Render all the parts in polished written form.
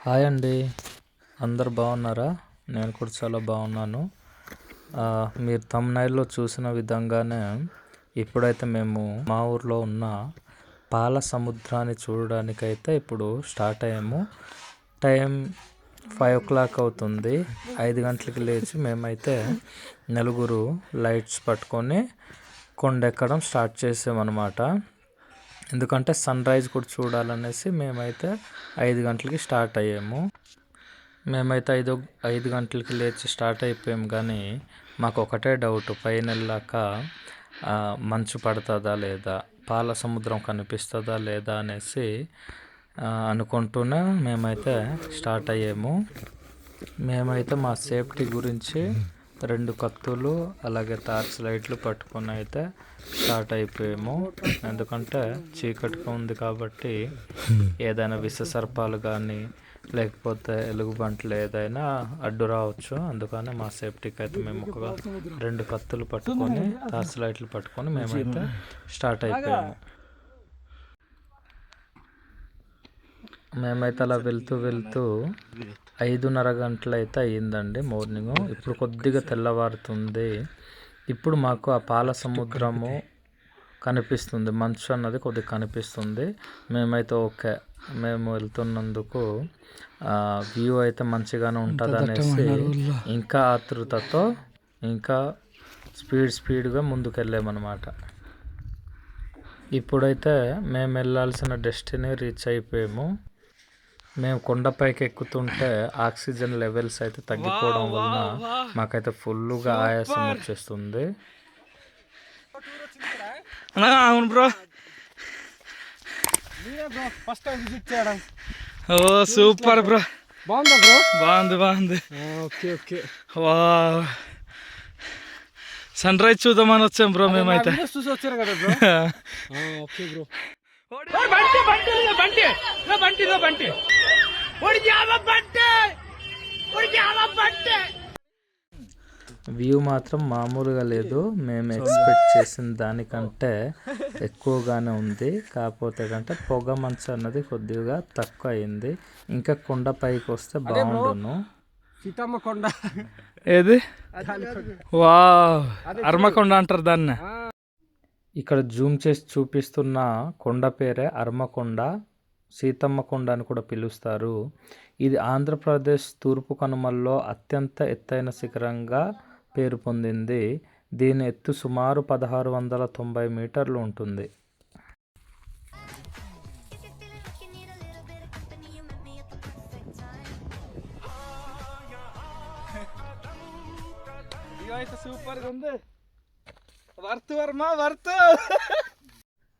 Hi అండి. అందరు బాగున్నారా? నేను కూడా చాలా బాగున్నాను. మీరు థంబ్‌నెయిల్‌లో చూసిన విధంగానే ఇప్పుడైతే మేము మా ఊర్లో ఉన్న పాల సముద్రాన్ని చూడడానికైతే ఇప్పుడు స్టార్ట్ అయ్యాము. టైం 5:00 అవుతుంది. 5 గంటలకి లేచి మేమైతే నలుగురు లైట్స్ పట్టుకొని కొండెక్కడం స్టార్ట్ చేసామన్నమాట. ఎందుకంటే సన్ రైజ్ కూడా చూడాలనేసి మేమైతే 5 గంటలకి స్టార్ట్ అయ్యాము. మేమైతే 5 గంటలకి లేచి స్టార్ట్ అయిపోయాము. కానీ మాకు ఒకటే డౌట్, పైన వెళ్ళాక మంచు పడుతుందా లేదా, పాల సముద్రం కనిపిస్తుందా లేదా అనేసి అనుకుంటూనే మేమైతే స్టార్ట్ అయ్యాము. మేమైతే మా సేఫ్టీ గురించి 2 కత్తులు అలాగే టార్చ్ లైట్లు పట్టుకొని అయితే స్టార్ట్ అయిపోయాము. ఎందుకంటే చీకటిగా ఉంది కాబట్టి ఏదైనా విషసర్పాలు కానీ లేకపోతే ఎలుగుబంట్లు ఏదైనా అడ్డు రావచ్చు. అందుకని మా సేఫ్టీకి అయితే మేము ఒక 2 కత్తులు పట్టుకొని టార్చ్ లైట్లు పట్టుకొని మేమైతే స్టార్ట్ అయిపోయాము. మేమైతే అలా వెళ్తూ 5:30 గంటలు అయితే అయ్యిందండి మార్నింగ్. ఇప్పుడు కొద్దిగా తెల్లవారుతుంది. ఇప్పుడు మాకు ఆ పాల సముద్రము కనిపిస్తుంది, మంచు అన్నది కొద్దిగా కనిపిస్తుంది. మేమైతే ఓకే, మేము వెళ్తున్నందుకు వ్యూ అయితే మంచిగానే ఉంటుంది అనేసి ఇంకా ఆతృతతో ఇంకా స్పీడ్గా ముందుకు వెళ్ళామన్నమాట. ఇప్పుడైతే మేము వెళ్ళాల్సిన డెస్టినీ రీచ్ అయిపోయాము. మేము కొండపైకి ఎక్కుతుంటే ఆక్సిజన్ లెవెల్స్ అయితే తగ్గిపోవడం వలన మాకైతే ఫుల్గా ఆయాసం వచ్చేస్తుంది. అవును బ్రో, ఫస్ట్ టైం విజిట్ చేయడం. ఓ సూపర్ బ్రో, బాగుందా బ్రో? బాగుంది. ఓకే వా, సన్ రైజ్ చూద్దామని వచ్చాం బ్రో. మేమైతే చూసి వచ్చారు కదా బ్రో. Okay bro. వ్యూ మాత్రం మామూలుగా లేదు. మేము ఎక్స్పెక్ట్ చేసిన దానికంటే ఎక్కువగానే ఉంది. కాకపోతే కంటే పొగ మంచు అన్నది కొద్దిగా తక్కువ అయింది. ఇంకా కొండ పైకి వస్తే బాగుండును. సీతమ్మ కొండ ఏది? వా, అర్మకొండ అంటారు దాన్ని. ఇక్కడ జూమ్ చేసి చూపిస్తున్న కొండ పేరే అర్మకొండ, సీతమ్మ కొండ అని కూడా పిలుస్తారు. ఇది ఆంధ్రప్రదేశ్ తూర్పు కనుమల్లో అత్యంత ఎత్తైన శిఖరంగా పేరు పొందింది. దీని ఎత్తు సుమారు 1690 మీటర్లు ఉంటుంది. సూపర్గా ఉంది. వర్త్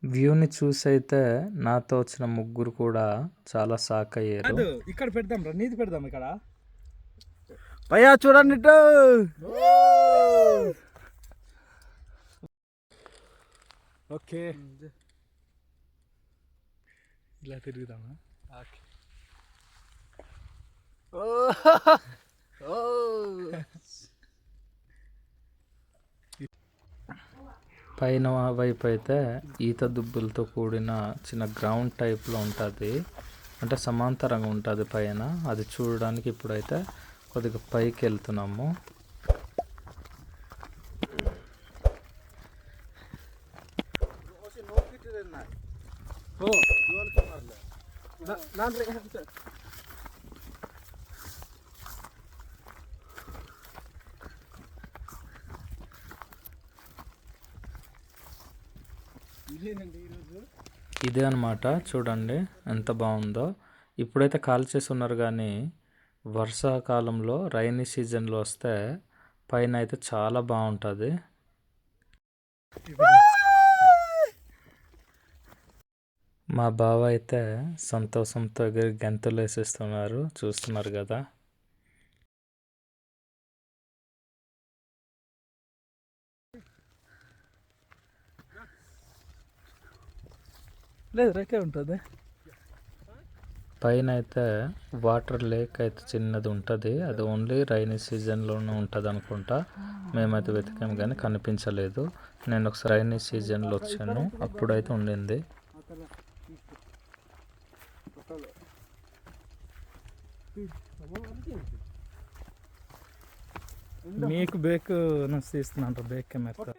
వ్యూని చూసి అయితే నాతో వచ్చిన ముగ్గురు కూడా చాలా షాక్ అయ్యారు. ఇక్కడ పెడదాం రా, నీది పెడదాం ఇక్కడ. పయ్యా చూడండి, ఓకే ఇలా తిరుగుదామా? పైన వైపు అయితే ఈత దుబ్బులతో కూడిన చిన్న గ్రౌండ్ టైప్లో ఉంటుంది, అంటే సమాంతరంగా ఉంటుంది పైన. అది చూడడానికి ఇప్పుడైతే కొద్దిగా పైకి వెళ్తున్నాము. ఇదే అనమాట, చూడండి ఎంత బాగుందో. ఇప్పుడైతే కాల్ చేసి ఉన్నారు, కానీ వర్షాకాలంలో రైనీ సీజన్లో వస్తే పైన అయితే చాలా బాగుంటుంది. మా బావ అయితే సంతోషంతో ఎగిరి గంతులు వేసేస్తున్నారు, చూస్తున్నారు కదా. లేదు రేకే ఉంటుంది పైన అయితే వాటర్ లేక్ అయితే చిన్నది ఉంటుంది. అది ఓన్లీ రైనీ సీజన్లోనే ఉంటుంది అనుకుంటా. మేమైతే వెతికాము కానీ కనిపించలేదు. నేను ఒకసారి రైనీ సీజన్లో వచ్చాను, అప్పుడైతే ఉండింది. మీకు బేక్ నుంచి తీస్తున్నాను బేక్ కెమెరా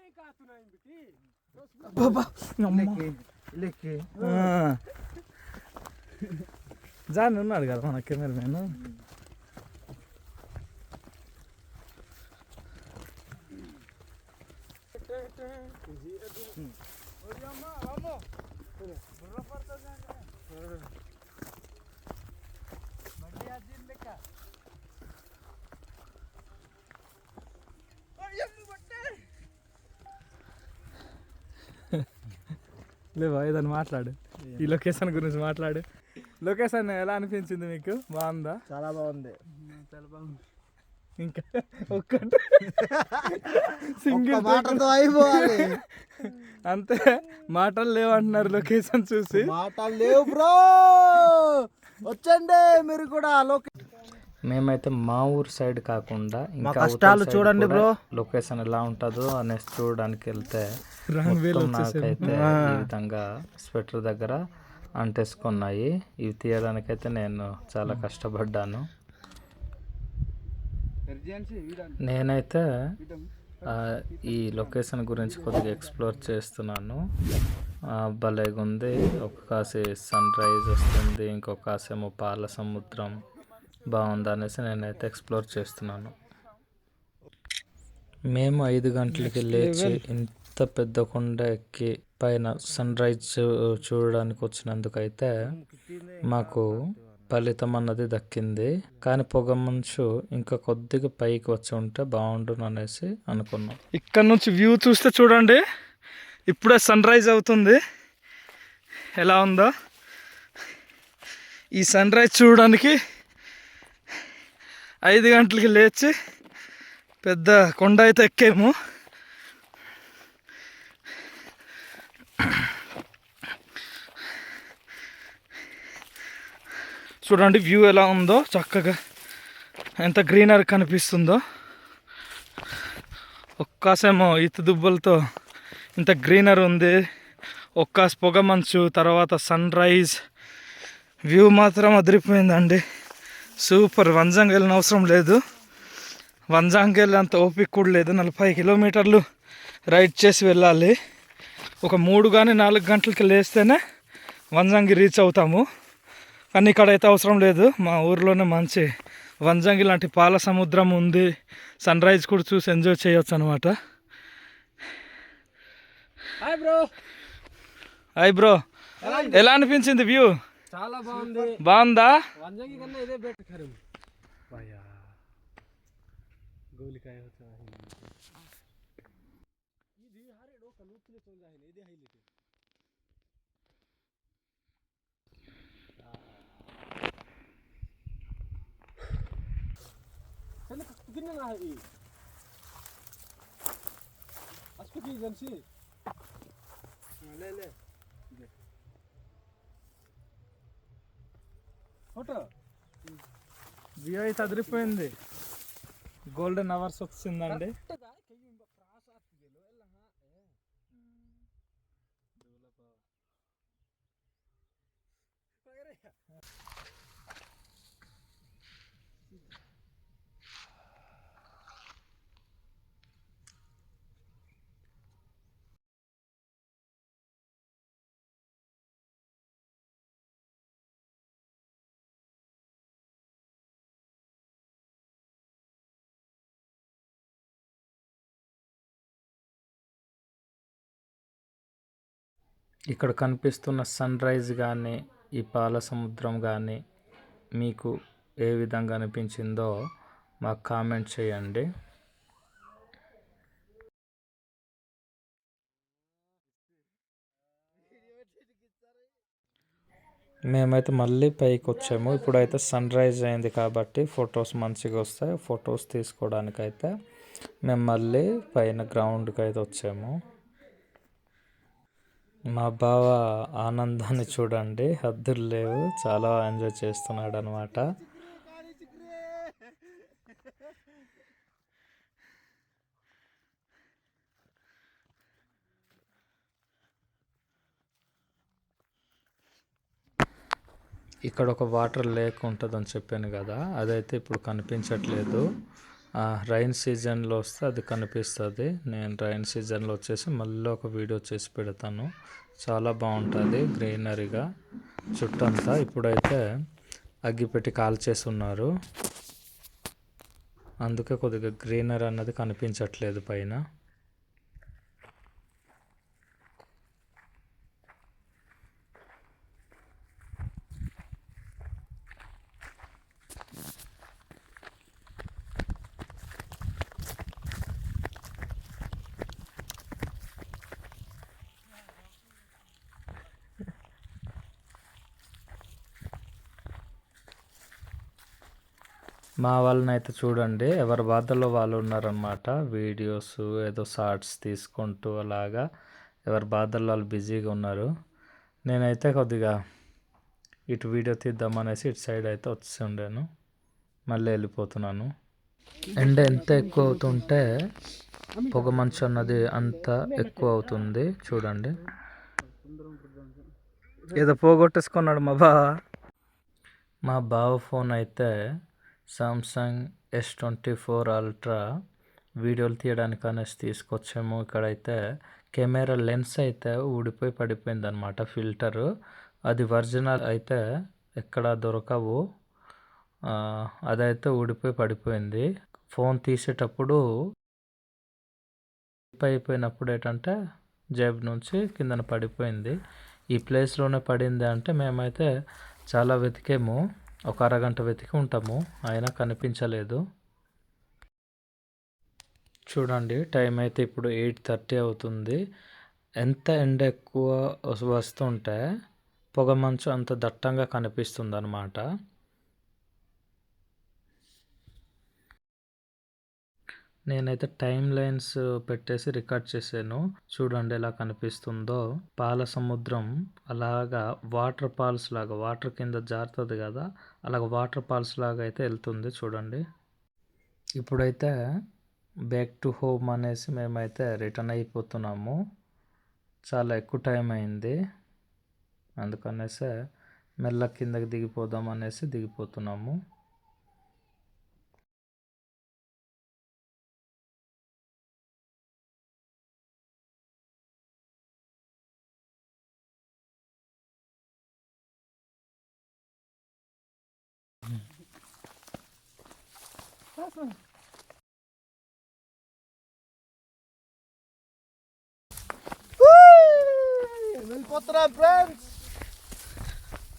జాన్ ఉన్నాడు కదా మన కెమెరా మ్యాన్. లేవా ఏదైనా మాట్లాడు, ఈ లొకేషన్ గురించి మాట్లాడు. లొకేషన్ ఎలా అనిపించింది మీకు? బాగుందా? చాలా బాగుంది. చాలా బాగుంది. ఇంకా ఒక్కటి సింగిల్ మాటతో అయిపోవాలి అంతే. మాటలు లేవంటున్నారు లొకేషన్ చూసి. మాటలు లేవు బ్రో, వచ్చండి మీరు కూడా. మేమైతే మా ఊరు సైడ్ కాకుండా ఇంకా కష్టాలు చూడండి బ్రో, లొకేషన్ ఎలా ఉంటుందో అనేసి చూడడానికి వెళ్తే మొత్తం నాకైతే ఈ విధంగా స్వెటర్ దగ్గర అంటేసుకున్నాయి. ఇవి తీయడానికైతే నేను చాలా కష్టపడ్డాను. నేనైతే ఈ లొకేషన్ గురించి కొద్దిగా ఎక్స్ప్లోర్ చేస్తున్నాను. భలేగా ఉంది. ఒక కాసి సన్ రైజ్ వస్తుంది, ఇంకొక కాసేమో పాల సముద్రం. బాగుంది అనేసి నేనైతే ఎక్స్ప్లోర్ చేస్తున్నాను. మేము 5 గంటలకి లేచి ఇంత పెద్ద కొండ ఎక్కి పైన సన్ రైజ్ చూడడానికి వచ్చినందుకైతే మాకు ఫలితం అన్నది దక్కింది. కానీ పొగ మంచు ఇంకా కొద్దిగా పైకి వచ్చి ఉంటే బాగుండును అనేసి అనుకున్నాం. ఇక్కడ నుంచి వ్యూ చూస్తే చూడండి, ఇప్పుడే సన్ రైజ్ అవుతుంది. ఎలా ఉందో ఈ సన్ రైజ్ చూడడానికి 5 గంటలకి లేచి పెద్ద కొండ అయితే ఎక్కాము. చూడండి వ్యూ ఎలా ఉందో, చక్కగా ఎంత గ్రీనరీ కనిపిస్తుందో. ఒక్కాసేమో ఈత దుబ్బలతో ఇంత గ్రీనరీ ఉంది, ఒక్కాస పొగ మంచు, తర్వాత సన్ రైజ్. వ్యూ మాత్రం అదిరిపోయిందండి, సూపర్. వంజంగి వెళ్ళిన అవసరం లేదు, వంజంగి వెళ్ళేంత ఓపిక కూడా లేదు. 40 కిలోమీటర్లు రైడ్ చేసి వెళ్ళాలి. ఒక 3 కానీ 4 గంటలకి లేస్తేనే వంజంగి రీచ్ అవుతాము. కానీ ఇక్కడైతే అవసరం లేదు, మా ఊర్లోనే మంచి వంజంగి లాంటి పాల సముద్రం ఉంది. సన్ రైజ్ కూడా చూసి ఎంజాయ్ చేయొచ్చు అనమాట. హాయ్ బ్రో, ఎలా అనిపించింది వ్యూ? చాలా బాగుంది. బాగుందా? వంజంగి కన్నా ఇదే బెటర్. గోలికాయ ఫోటో వ్యూ అయితే అదిరిపోయింది. గోల్డెన్ అవర్స్ వచ్చిందండి. ఇక్కడ కనిపిస్తున్న సన్ రైజ్ కానీ ఈ పాల సముద్రం కానీ మీకు ఏ విధంగా అనిపించిందో మాకు కామెంట్ చేయండి. మేమైతే మళ్ళీ పైకి వచ్చాము. ఇప్పుడైతే సన్ రైజ్ అయింది కాబట్టి ఫొటోస్ మంచిగా వస్తాయి. ఫొటోస్ తీసుకోవడానికైతే మేము మళ్ళీ పైన గ్రౌండ్కి అయితే వచ్చాము. మా బావ ఆనందాన్ని చూడండి, హద్దులు లేవు, చాలా ఎంజాయ్ చేస్తున్నాడు అనమాట. ఇక్కడ ఒక వాటర్ లేక్ ఉంటుందని చెప్పాను కదా, అదైతే ఇప్పుడు కనిపించట్లేదు. రైన్ సీజన్లో వస్తే అది కనిపిస్తుంది. నేను రైన్ సీజన్లో వచ్చేసి మళ్ళీ ఒక వీడియో చేసి పెడతాను. చాలా బాగుంటుంది గ్రీనరీగా చుట్టంతా. ఇప్పుడైతే అగ్గిపెట్టి కాల్చేస్తున్నారు, అందుకే కొద్దిగా గ్రీనరీ అన్నది కనిపించట్లేదు పైన. మా వాళ్ళని అయితే చూడండి, ఎవరి బాధల్లో వాళ్ళు ఉన్నారనమాట. వీడియోస్ ఏదో షార్ట్స్ తీసుకుంటూ అలాగా ఎవరి బాధల్లో వాళ్ళు బిజీగా ఉన్నారు. నేనైతే కొద్దిగా ఇటు వీడియో తీద్దామనేసి ఇటు సైడ్ అయితే వచ్చి ఉండాను, మళ్ళీ వెళ్ళిపోతున్నాను. ఎండ ఎంత ఎక్కువ అవుతుంటే పొగ మంచు అన్నది అంత ఎక్కువ అవుతుంది. చూడండి, ఏదో పోగొట్టేసుకున్నాడు మా బావ ఫోన్ అయితే సామ్సంగ్ S24 అల్ట్రా వీడియోలు తీయడానికి అనేసి తీసుకొచ్చాము. ఇక్కడైతే కెమెరా లెన్స్ అయితే ఊడిపోయి పడిపోయింది అనమాట. ఫిల్టరు అది ఒరిజినల్ అయితే ఎక్కడ దొరకవు, అదైతే ఊడిపోయి పడిపోయింది. ఫోన్ తీసేటప్పుడు అయిపోయినప్పుడు ఏంటంటే జేబు నుంచి కిందన పడిపోయింది. ఈ ప్లేస్లోనే పడింది అంటే మేమైతే చాలా వెతికాము, ఒక అరగంట వెతికి ఉంటాము, అయినా కనిపించలేదు. చూడండి, టైం అయితే ఇప్పుడు 8:30 అవుతుంది. ఎంత ఎండ ఎక్కువ వస్తుంటే పొగ మంచు అంత దట్టంగా కనిపిస్తుంది అన్నమాట. నేనైతే టైం లైన్స్ పెట్టేసి రికార్డ్ చేశాను. చూడండి ఎలా కనిపిస్తుందో. పాల సముద్రం అలాగా వాటర్ ఫాల్స్ లాగా, వాటర్ కింద జారుతుంది కదా, అలాగ వాటర్ ఫాల్స్ లాగా అయితే వెళ్తుంది చూడండి. ఇప్పుడైతే బ్యాక్ టు హోమ్ అనేసి మేమైతే రిటర్న్ అయిపోతున్నాము. చాలా ఎక్కువ టైం అయింది, అందుకనేసి మెల్ల కిందకి దిగిపోదాం అనేసి దిగిపోతున్నాము. వెళ్ళిపోతున్నా ఫ్రెండ్స్,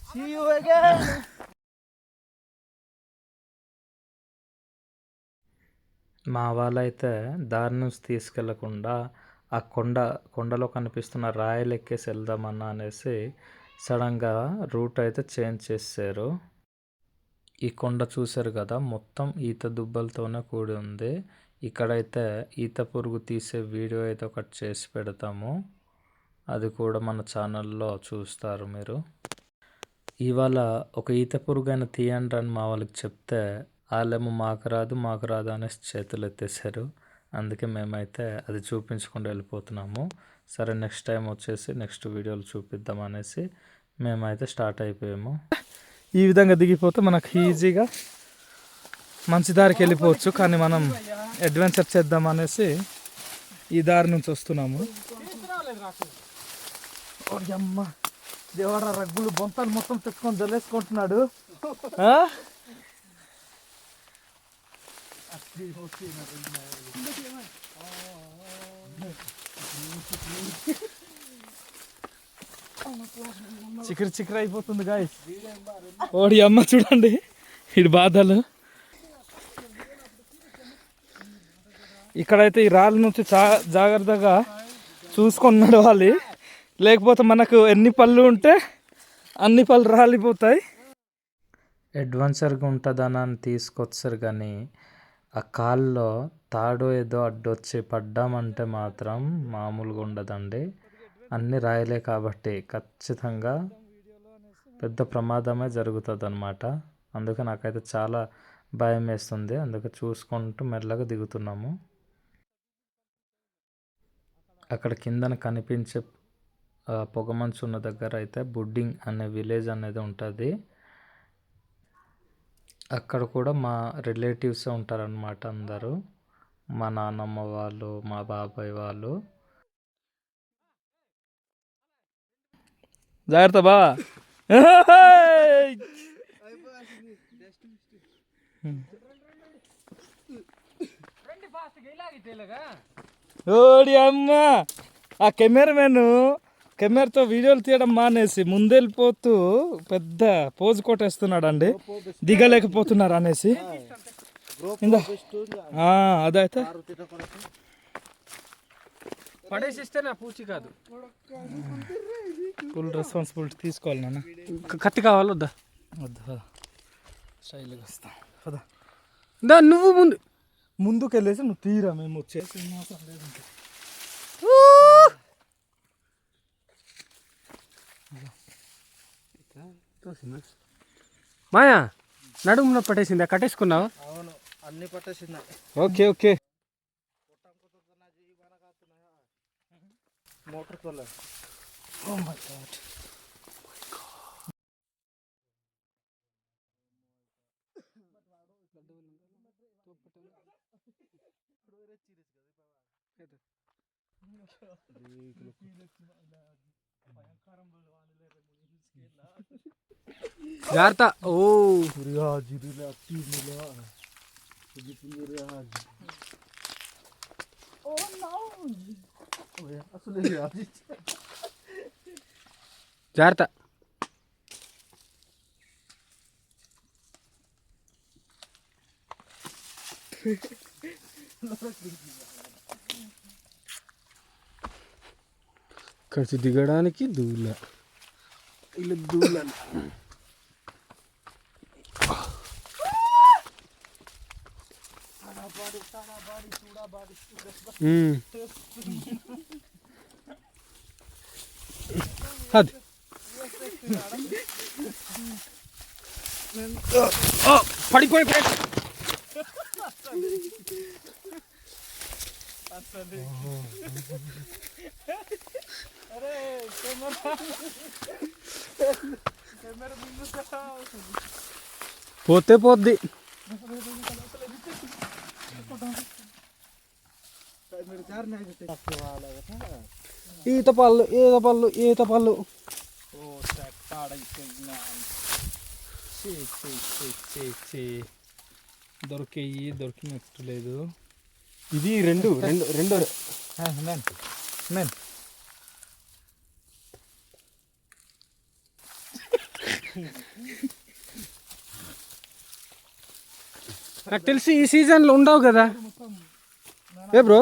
సీ యు అగైన్. మా వాళ్ళైతే దారి నుంచి తీసుకెళ్లకుండా ఆ కొండలో కనిపిస్తున్న రాయలు ఎక్కేసి వెళ్దామన్నా అనేసి సడన్గా రూట్ అయితే చేంజ్ చేశారు. ఈ కొండ చూశారు కదా, మొత్తం ఈత దుబ్బలతోనే కూడి ఉంది. ఇక్కడైతే ఈత పురుగు తీసే వీడియో అయితే ఒకటి చేసి పెడతాము, అది కూడా మన ఛానల్లో చూస్తారు మీరు. ఇవాళ ఒక ఈత పురుగు అయినా తీయండి అని మా వాళ్ళకి చెప్తే వాళ్ళేమో మాకు రాదు అనేసి చేతులు ఎత్తేసారు. అందుకే మేమైతే అది చూపించకుండా వెళ్ళిపోతున్నాము. సరే, నెక్స్ట్ టైం వచ్చేసి నెక్స్ట్ వీడియోలు చూపిద్దాం అనేసి మేమైతే స్టార్ట్ అయిపోయాము. ఈ విధంగా దిగిపోతే మనకు ఈజీగా మంచి దారికి వెళ్ళిపోవచ్చు. కానీ మనం అడ్వెంచర్ చేద్దాం అనేసి ఈ దారి నుంచి వస్తున్నాము. అమ్మ దేవరా, రగ్గులు బొంతలు మొత్తం తెచ్చుకొని జల్లేసుకుంటున్నాడు. చిక్కిరి అయిపోతుంది గాయస్. ఓడి అమ్మ చూడండి ఇటు బాధలు. ఇక్కడైతే ఈ రాళ్ళ నుంచి జాగ్రత్తగా చూసుకొని నడవాలి, లేకపోతే మనకు ఎన్ని పళ్ళు ఉంటే అన్ని పళ్ళు రాలిపోతాయి. అడ్వెంచర్గా ఉంటుందని తీసుకొచ్చారు, కానీ ఆ కాల్లో తాడు ఏదో అడ్డొచ్చి పడ్డామంటే మాత్రం మామూలుగా ఉండదండి. అన్ని రాయలే కాబట్టి ఖచ్చితంగా పెద్ద ప్రమాదమే జరుగుతుంది అన్నమాట. అందుకే నాకైతే చాలా భయం వేస్తుంది, అందుకే చూసుకుంటూ మెల్లగా దిగుతున్నాము. అక్కడ కిందన కనిపించే పొగమంచు ఉన్న దగ్గర అయితే బుడ్డింగ్ అనే విలేజ్ అనేది ఉంటుంది. అక్కడ కూడా మా రిలేటివ్స్ ఉంటారనమాట అందరూ. మా నాన్నమ్మ వాళ్ళు, మా బాబాయ్ వాళ్ళు. జాగ్రత్త బా. ఓడి అమ్మ, ఆ కెమెరాతో వీడియోలు తీయడం మానేసి ముందెళ్ళిపోతూ పెద్ద పోజు కొట్టేస్తున్నాడు అండి, దిగలేకపోతున్నారు అనేసి. అదైతే పడేసిస్తే నా పూచి కాదు, ఫుల్ రెస్పాన్సిబిలిటీ తీసుకోవాలి నాన్న. కత్తి కావాలి వద్దా? వద్దా, స్టైల్గా వస్తాం కదా. దా నువ్వు ముందుకు వెళ్ళేసి నువ్వు తీరా, మేము వచ్చేసి మాయా నడుములో పట్టేసిందా? కట్టేసుకున్నావు? అవును, అన్ని పట్టేసిందా. Okay okay. మోటార్ తోలే. Oh my god. జాగ్రత్త. ఓ జాగ్రత్త. ఖర్చు దిగడానికి దూల ఇలా దూల. అది పడిపోయి పోతే పోద్ది. ఈత పళ్ళు ఈత పళ్ళు ఈత పళ్ళు. దొరికినట్టు లేదు. ఇది రెండు రెండు రెండు నాకు తెలిసి ఈ సీజన్లో ఉండవు కదా ఏ బ్రో,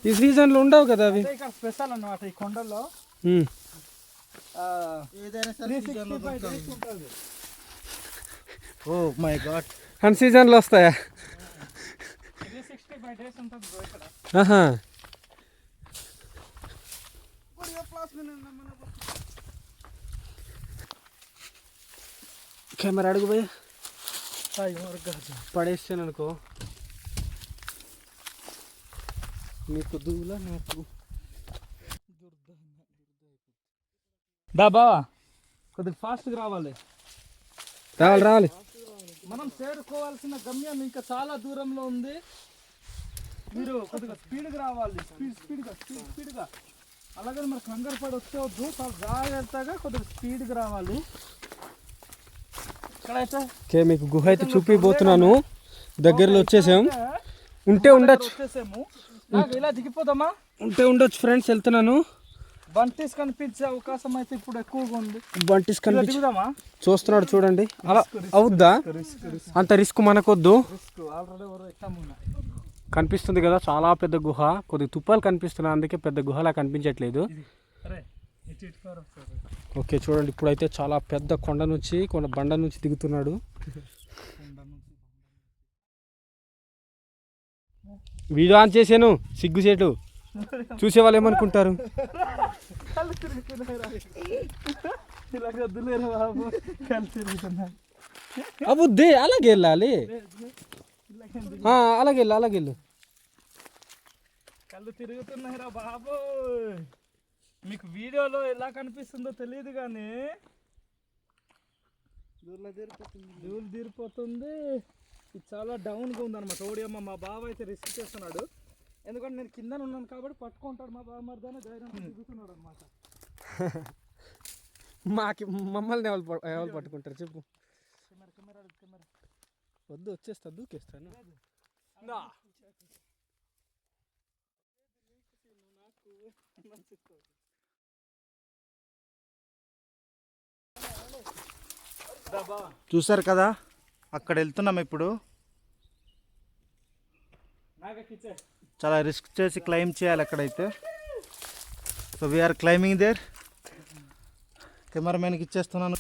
ఈ సీజన్లో ఉండవు కదా అవి. ఇక్కడ స్పెషల్ అన్నమాట ఈ కొండల్లో. ఓ మై గాడ్, అన్ సీజన్లో వస్తాయా? 365 days ఉంటుంది బ్రో ఇక్కడ. ఆహా. కెమెరా అడుగు పోయి పడేస్తాను అనుకో, నీకు దూల నాకు. దా బావా, కొద్దిగా ఫాస్ట్గా రావాలి. రావాలి రావాలి. మనం చేరుకోవాల్సిన గమ్యం ఇంకా చాలా దూరంలో ఉంది. మీరు కొద్దిగా స్పీడ్గా రావాలి, స్పీడ్గా. అలాగే మరి కంగారు పడి వచ్చేవద్దు, చాలా జాగ్రత్తగా కొద్దిగా స్పీడ్గా రావాలి. ఇక్కడైతే ఓకే, మీకు గుహ అయితే చూపిపోతున్నాను. దగ్గరలో వచ్చేసాం. ఉంటే ఉండొచ్చు, వచ్చేసాము. ఇలా దిగిపోదామా? ఉంటే ఉండొచ్చు ఫ్రెండ్స్. వెళ్తున్నాను. బంటీస్ కనిపించే అవకాశం అయితే ఇప్పుడు ఎక్కువగా ఉంది. బంటిస్ కనిపించి దిగుదామా? చూస్తున్నాడు చూడండి. అలా అవుద్దా? అంత రిస్క్ మనకొద్దు. కనిపిస్తుంది కదా చాలా పెద్ద గుహ. కొద్దిగా తుప్పాలు కనిపిస్తున్నాయి, అందుకే పెద్ద గుహలా కనిపించట్లేదు. ఓకే చూడండి, ఇప్పుడైతే చాలా పెద్ద కొండ బండ నుంచి దిగుతున్నాడు. వీడియో ఆన్ చేశాను, సిగ్గుచేటు. చూసే వాళ్ళు ఏమనుకుంటారు? అబుద్ది అలాగే వెళ్ళాలి. అలాగే వెళ్ళు. కళ్ళు తిరుగుతున్నాయిరా బాబు. మీకు వీడియోలో ఎలా కనిపిస్తుందో తెలియదు కానీ ధూళి తీరిపోతుంది. ఇది చాలా డౌన్గా ఉందన్నమాట. ఓడియమ్మ మా బావ అయితే రిస్క్ చేస్తున్నాడు, ఎందుకంటే నేను కింద ఉన్నాను కాబట్టి పట్టుకుంటాడు. మా బావ మరిదానే ధైర్యం దిగుతున్నాడు అనమాట. మమ్మల్ని ఎవరు పట్టుకుంటారు చెప్పు. కెమెరా వద్దు, వచ్చేస్తా, దూకేస్తాను. చూసారు కదా, అక్కడ వెళ్తున్నాం ఇప్పుడు. చాలా రిస్క్ చేసి క్లైమ్ చేయాలి అక్కడైతే. So we are climbing there. కెమెరామెన్కి ఇచ్చేస్తున్నాను.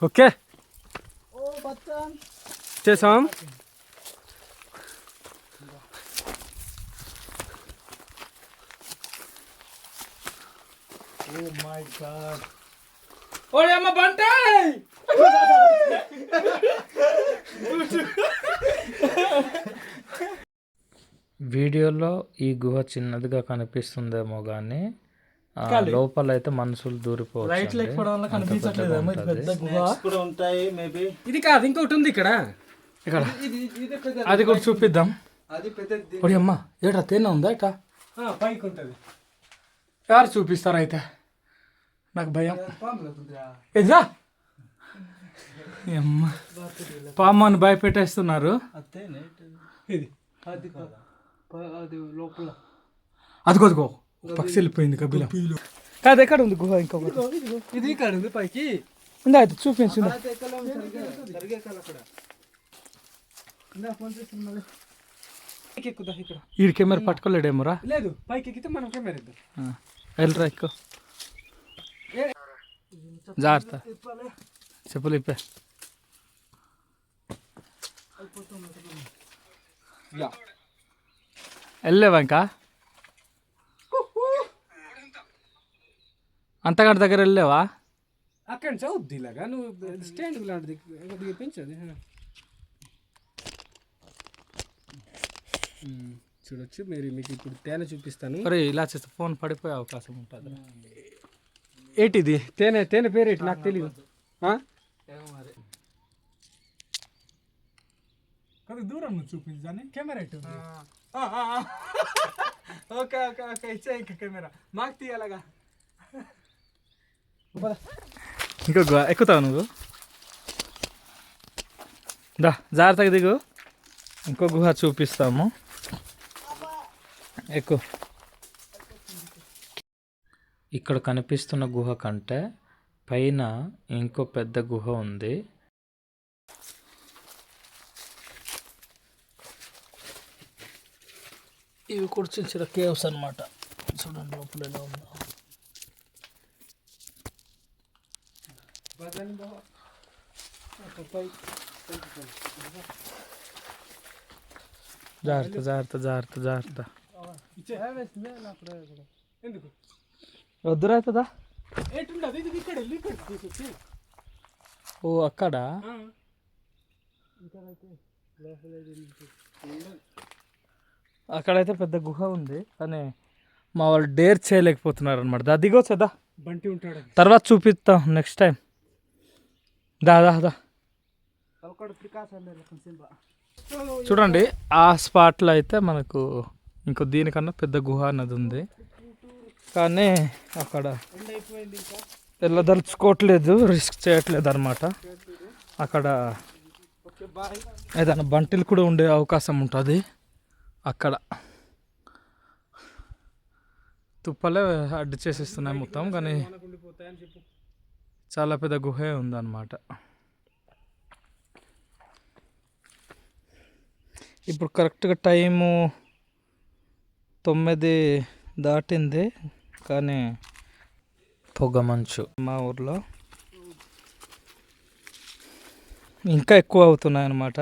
ఓకే చేసాం. ఓడియమ్మ బంటే వీడియోలో ఈ గుహ చిన్నదిగా కనిపిస్తుందేమో కానీ లోపల అయితే మనుషులు లైట్ లేకపోవడం వల్ల కనిపించట్లేదేమో. ఇది పెద్ద గుహ కూడా ఉంటాయి మేబీ. ఇది కాదు, ఇంకోటి ఉంది ఇక్కడ. ఇక్కడ అది కూడా చూపిద్దాం. అది పెద్దది. ఓడియమ్మ ఏట్రా తేనె ఉందా ఇట్లా పైకి ఉంటుంది. ఎవరు చూపిస్తారు అయితే? నాకు భయం. ఎదురా అమ్మ పాము అని భయపెట్టేస్తున్నారు. ఇది అది లోపల అదిగో పక్షి వెళ్ళిపోయింది కబిల. కాదు ఎక్కడ ఉంది గుహ? ఇంకొకటి ఇది ఇక్కడ ఉంది పైకి. ఉందా అయితే చూపించింది. ఈ కెమెరా పట్టుకోలేడేమోరా. లేదు, పైకి ఎక్కితే మనం కెమెరా ఇద్దాం. వెళ్ళరా ఎక్కువ జాగ్రత్త. చెప్పులు ఇప్పే. వెళ్ళలేవా ఇంకా? అంతకంటే దగ్గర వెళ్ళలేవా? అక్కడ నుంచి అవుద్ది ఇలాగా. నువ్వు స్టాండ్ లాంటిది పెంచదు. చూడొచ్చు మీరు. మీకు ఇప్పుడు తేనె చూపిస్తాను. అరే ఇలా చేస్తే ఫోన్ పడిపోయే అవకాశం ఉంటుంది. ఏంటిది తేనె? తేనె పేరు ఏంటి నాకు తెలియదు. దూరం చూపించాను కెమెరా. ఓకే ఓకే ఓకే, ఇచ్చా ఇంకా కెమెరా. మాకు తీయాలగా. ఇంకో గుహ ఎక్కుతావు నువ్వు. దా జాగ్రత్తగా దిగు. ఇంకో గుహ చూపిస్తాము. ఎక్కువ. ఇక్కడ కనిపిస్తున్న గుహ కంటే పైన ఇంకో పెద్ద గుహ ఉంది. ఇవి కూడా చిన్న చిన్న కేవ్స్ అనమాట. చూడండి లోపల ఎలా ఉందో. జాగ్రత్త జాగ్రత్త జాగ్రత్త జాగ్రత్త. ఎందుకు వద్దురైతుందా? ఏంటుండదు ఇది ఇక్కడ తీసుకొచ్చి. ఓ అక్కడ అక్కడైతే పెద్ద గుహ ఉంది, కానీ మా వాళ్ళు డేర్ చేయలేకపోతున్నారు అనమాట. దా దిగొచ్చా, బంటి ఉంటాడు. తర్వాత చూపిస్తాం నెక్స్ట్ టైం. దా దా దా. చూడండి ఆ స్పాట్లో అయితే మనకు ఇంకో దీనికన్నా పెద్ద గుహ అన్నది ఉంది, కానీ అక్కడ వెళ్ళదలుచుకోవట్లేదు, రిస్క్ చేయట్లేదు అనమాట. అక్కడ ఏదైనా బంటిలు కూడా ఉండే అవకాశం ఉంటుంది. అక్కడ తుప్పలే అడ్డు చేసేస్తున్నాయి మొత్తం, కానీ చాలా పెద్ద గుహే ఉందన్నమాట. ఇప్పుడు కరెక్ట్గా టైము 9 దాటింది, కానీ పొగమంచు మా ఊర్లో ఇంకా ఎక్కువ అవుతున్నాయి అన్నమాట.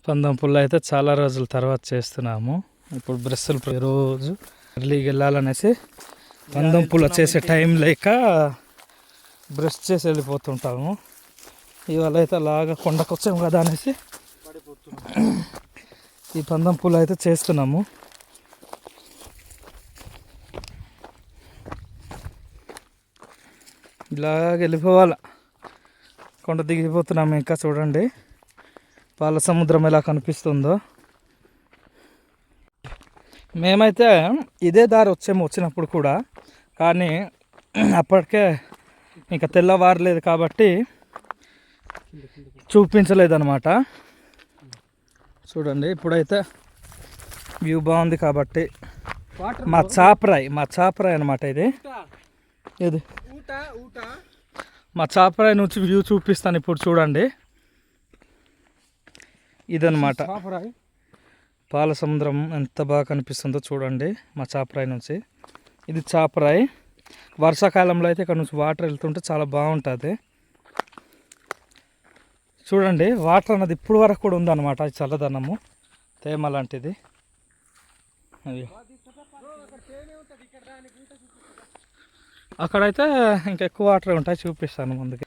పందెం పుల్ల అయితే చాలా రోజుల తర్వాత చేస్తున్నాము. ఇప్పుడు బ్రష్లు రోజు ఎర్లీకి వెళ్ళాలనేసి పందెం పూల చేసే టైం లేక బ్రష్ చేసి వెళ్ళిపోతుంటాము. ఇవాళ అయితే అలాగా కొండకు వచ్చాము కదా అనేసి ఈ పందెం పూలు అయితే చేస్తున్నాము. ఇలాగ వెళ్ళిపోవాలా. కొండ దిగిపోతున్నాము. ఇంకా చూడండి పాల సముద్రం ఎలా కనిపిస్తుందో. మేమైతే ఇదే దారి వచ్చినప్పుడు కూడా, కానీ అప్పటికే ఇంకా తెల్లవారలేదు కాబట్టి చూపించలేదన్నమాట. చూడండి ఇప్పుడైతే వ్యూ బాగుంది కాబట్టి మా చాపరాయి అనమాట ఇది మా చాపరాయి నుంచి వ్యూ చూపిస్తాను ఇప్పుడు. చూడండి ఇదన్నమాట పాల సముద్రం ఎంత బాగా కనిపిస్తుందో చూడండి మా చాపరాయి నుంచి. ఇది చాపరాయి. వర్షాకాలంలో అయితే ఇక్కడ నుంచి వాటర్ వెళ్తుంటే చాలా బాగుంటుంది. చూడండి వాటర్ అన్నది ఇప్పుడు వరకు కూడా ఉందన్నమాట. అది చల్లదనము తేమ లాంటిది. అది అక్కడైతే ఇంకా ఎక్కువ వాటర్ ఉంటాయి, చూపిస్తాను ముందుకి.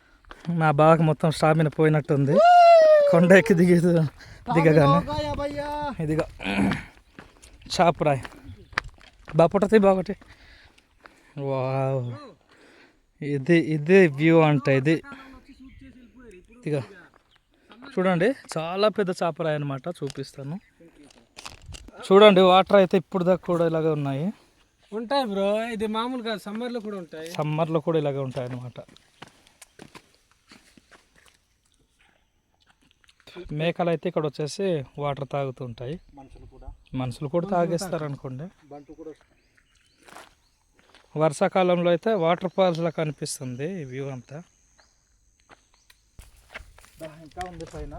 నా బాగా మొత్తం స్టామినా పోయినట్టుంది కొండ ఎక్కి దిగగానే. ఇదిగా చాపరాయి బాపటది బాగొట్టి. వావ్, ఇది వ్యూ అంటే ఇది. ఇదిగా చూడండి చాలా పెద్ద చాపరాయి అనమాట. చూపిస్తాను చూడండి. వాటర్ అయితే ఇప్పుడు దాకా కూడా ఇలాగే ఉన్నాయి. ఉంటాయి బ్రో, ఇది మామూలుగా సమ్మర్లో కూడా ఉంటాయి. సమ్మర్లో కూడా ఇలాగే ఉంటాయి అన్నమాట. మేకలు అయితే ఇక్కడ వచ్చేసి వాటర్ తాగుతుంటాయి. మనుషులు కూడా తాగేస్తారు అనుకోండి. వర్షాకాలంలో అయితే వాటర్ ఫాల్స్ లా కనిపిస్తుంది వ్యూ అంతా. ఇంకా ఉంది పైన.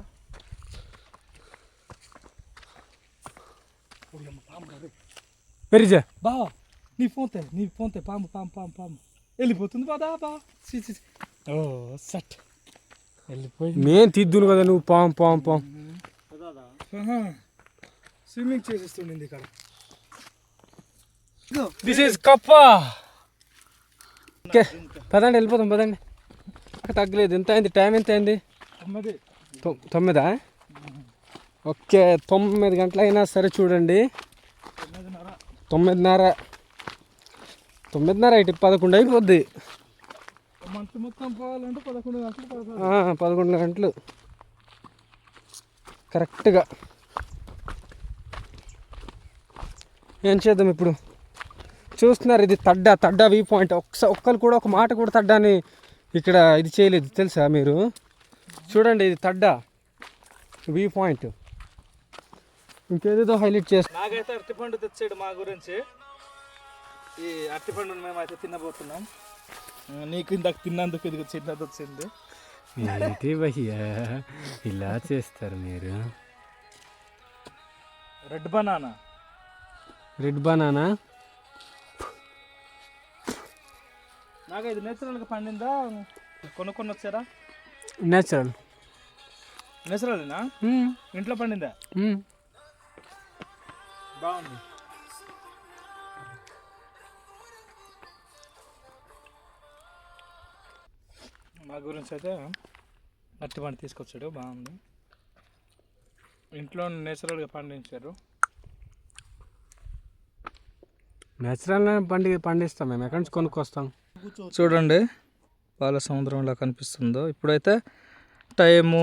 పెరిజా బావా నీ ఫోన్తే పాము పాము పాము పాము వెళ్ళిపోతుంది. బాదా బా ఓ సెట్ వెళ్ళిపోయి. మేము తిద్దును కదా నువ్వు పాము పాము పాము. స్విమ్మింగ్ చేసేస్తుండింది ఇక్కడ. దిస్ ఈజ్ కప్ప. ఓకే పదండి వెళ్ళిపోతాం పదండి. తగ్గలేదు. ఎంత అయింది టైం? ఎంత అయింది? 9. ఓకే 9 గంటలు అయినా సరే చూడండి. 9:30 ఇటు 11 అయిపోద్ది. మంత్ మొత్తం పోవాలంటే 11 గంటలు. 11 గంటలు కరెక్ట్గా. ఏం చేద్దాం ఇప్పుడు? చూస్తున్నారు ఇది తడ్డా వ్యూ పాయింట్. ఒక్కరు కూడా ఒక మాట కూడా తడ్డాని ఇక్కడ ఇది చేయలేదు తెలుసా మీరు? చూడండి ఇది తడ్డా వ్యూ పాయింట్. ఇంకేదేదో హైలైట్ చేస్తా. నాకైతే అరటిపండు తెచ్చాడు మా గురించి. ఈ అరటిపండును మేమైతే తినబోతున్నాం. నీకు ఇందాక తిన్నందుకు ఇది చిన్నది వచ్చింది. ఏంటి భయ్యా ఇలా చేస్తారు మీరు? రెడ్ బనానా నాకు ఇది నేచురల్గా పండిందా కొనుక్కొని వచ్చారా? నేచురల్నా? ఇంట్లో పండిందా? బాగుంది. మా గురించి అయితే అరటిపండు తీసుకొచ్చాడు. బాగుంది. ఇంట్లో నేచురల్గా పండించారు. నేచురల్ పండిస్తాం మేము. ఎక్కడి నుంచి కొనుక్కొస్తాం? చూడండి పాల సముద్రం ఎలా కనిపిస్తుందో. ఇప్పుడైతే టైము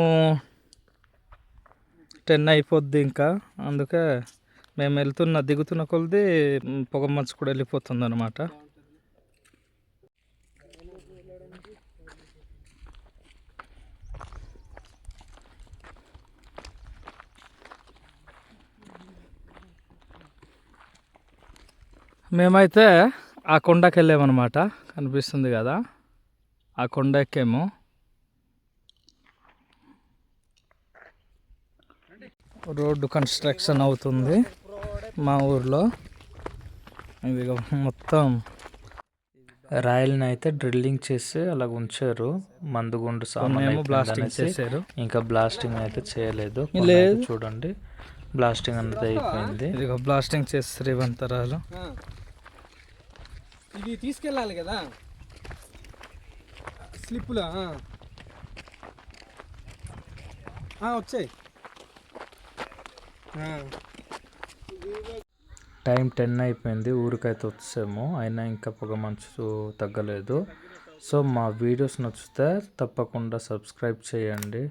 10 అయిపోద్ది ఇంకా. అందుకే మేము దిగుతున్న కొలది పొగ మంచు కూడా వెళ్ళిపోతుంది అనమాట. మేమైతే ఆ కొండకి వెళ్ళామన్నమాట. కనిపిస్తుంది కదా, ఆ కొండ ఎక్కాము. రోడ్డు కన్స్ట్రక్షన్ అవుతుంది మా ఊర్లో. ఇది మొత్తం రాయల్ని అయితే డ్రిల్లింగ్ చేసి అలాగ ఉంచారు. మందుగుండు సామాన్ బ్లాస్టింగ్ చేశారు. ఇంకా బ్లాస్టింగ్ అయితే చేయలేదు. చూడండి బ్లాస్టింగ్ అనేది అయిపోయింది. ఇదిగో బ్లాస్టింగ్ చేస్తారు ఇవంతరాలు. ఇది తీసుకెళ్ళాలి కదా స్లిప్పులా వచ్చాయి. టైం 10 అయిపోయింది, ఊరికైతే వచ్చాము, అయినా ఇంకా పొగ మంచు తగ్గలేదు. సో మా వీడియోస్ నచ్చితే తప్పకుండా సబ్స్క్రైబ్ చేయండి.